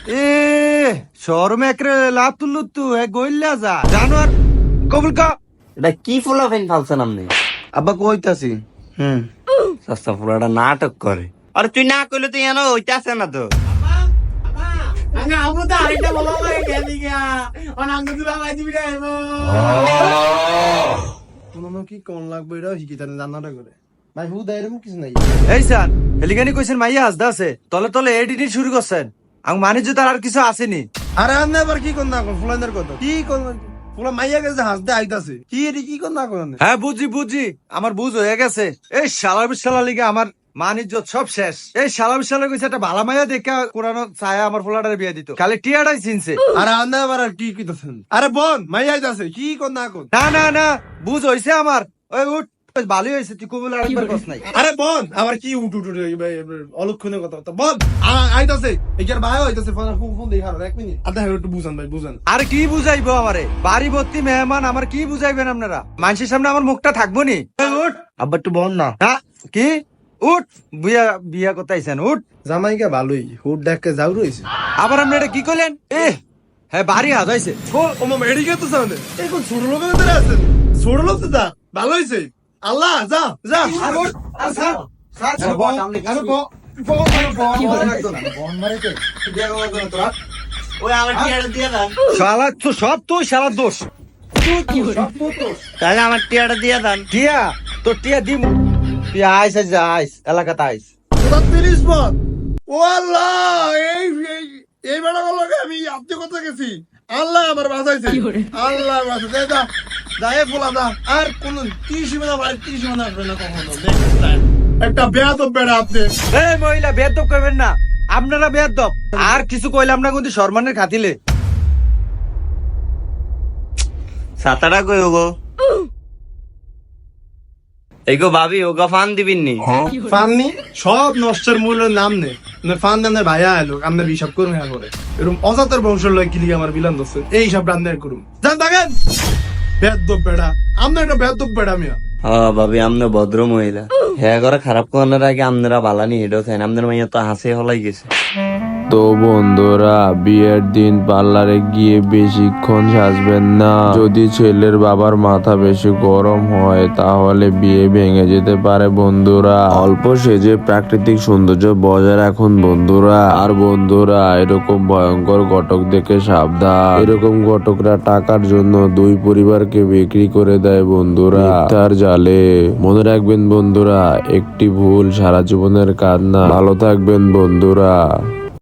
এ শরমে একরে লাতুলুতু এ গইল্লা যা জানোয়ার কবুল কা। এটা কি ফুলা ফেন ফালছেন আপনি? আব্বা কইতাছি। সস্তা ফুলাটা নাটক করে। আরে তুই না কইলে তুই এনো হইতাছে না তো। কি কোন লাগবে এটা শিখিতে জানাটা করে ভাই হুদা এরকম কিছু নাই। এই সান এলিগানি কইছেন মাইয়া হাসদা আছে তলে তলে এডিটিং শুরু করছেন আং মানিজ্য তার আর কিছু আসেনি। আরে আন্না আবার কি কোন না কোন ফুলাইনের কথা কি কোন ফুলা মাইয়া গেছে হাসতে আইতাছে কি এটি কি কোন না কোন। হ্যাঁ বুঝি আমার বুঝ হয়ে গেছে। এই শালা বিশালা লিগে আমার মানিজ্য সব শেষ। এই শালা বিশালা কইছে একটা ভালা মাইয়া দেখা কোরআন ছায়া আমার ফুলাটারে বিয়ে দিত খালি টিয়াটাই চিনছে। আরে আন্না আবার আর কি কইতাছেন? আরে বোন মাইয়া আইতাছে কি কোন না কোন। না বুঝ হইছে আমার। ওই উঠ ভালোই হয়েছে তুই কবুল আরেকবার কস নাই। আরে বোন আবার কি উঠ উঠ অলক্ষণের কথা বোন আইতাছে এখানে ভাই হইতাছে ফোন দেখা 1 মিনিট আধা একটু বুঝান ভাই বুঝান। আর কি বুঝাইবো আমারে বাড়ি ভর্তি মেহমান আমার কি বুঝাইবেন আপনারা? মানুষের সামনে আমার মুখটা থাকবো নি? উঠ আব্বা একটু বোন না হ্যাঁ কি উঠ বিয়া কোথাইছেন উঠ। জামাইকা ভালোই হুট দেখে যাও রইছে। আবার আপনি এটা কি করলেন? হ্যাঁ বাড়ি হাত হয়েছে। ও মামা এডি গেছে সামনে এখন ছোট লোকের ভিতরে আছেন ছোট লোক তো যা ভালো হইছে আল্লাহ যা যা ওই আমার টিয়াটা দিয়ে দেন। শালা তো সব তুই শালার দোষ। তাহলে আমার টিয়াটা দিয়ে দেন। টিয়া তোর টিয়া দিম তুই আইস আইস এলাকাতে আইস। 30 পথ ও আল্লাহ এই এই বেড়া গুলোকে আমি আপনি কোথায় গেছি আল্লাহ আমার বাঁচাইছে আল্লাহ বাঁচাইছে যা যাই বলা যা আর কোন 30 মিনিট বাড়ি 30 মিনিট আসবে না কখনো একটা বেয়াদব বেড়া আপনি। এই মহিলা বেয়াদব করবেন না আপনারা বেয়াদব। আর কিছু কইলাম না কিন্তু সম্মানের খাতিলে। সাতাটা কই ওগো? এইগো ভাবি ওগো ফান দিবিননি? ফাননি সব নষ্টের মূলের নাম নে ফান দেন ভাইয়া এলো আমরা হিসাব করুন হ্যাঁ করে এরকম অজাতের বংশের লোক কিলিকে আমার বিলান দোষ এই সব রান্না করুন জান থাকেন বেয়াদব বেড়া আমরা একটা বেয়াদব বেড়া মিয়া। হ্যাঁ ভাবি আমনে ভদ্র মহিলা হ্যাঁ করে খারাপ করার আগে আপনারা বালানি হেডো খান আপনার মাইয়া তো হাসে হলাই গেছে। তো বন্ধুরা বিয়ের দিন পার্লারে গিয়ে বেশিক্ষণ সাজবেন না। যদি ছেলের বাবার মাথা বেশি গরম হয় তাহলে বিয়ে ভেঙে যেতে পারে বন্ধুরা। অল্প সেজে প্রাকৃতিক সৌন্দর্য বজায় রাখুন বন্ধুরা। আর বন্ধুরা এরকম ভয়ঙ্কর ঘটক দেখে সাবধান। এরকম ঘটকরা টাকার জন্য দুই পরিবারকে বিক্রি করে দেয় বন্ধুরা তার জালে। মনে রাখবেন বন্ধুরা একটি ভুল সারা জীবনের কান্না। ভালো থাকবেন বন্ধুরা।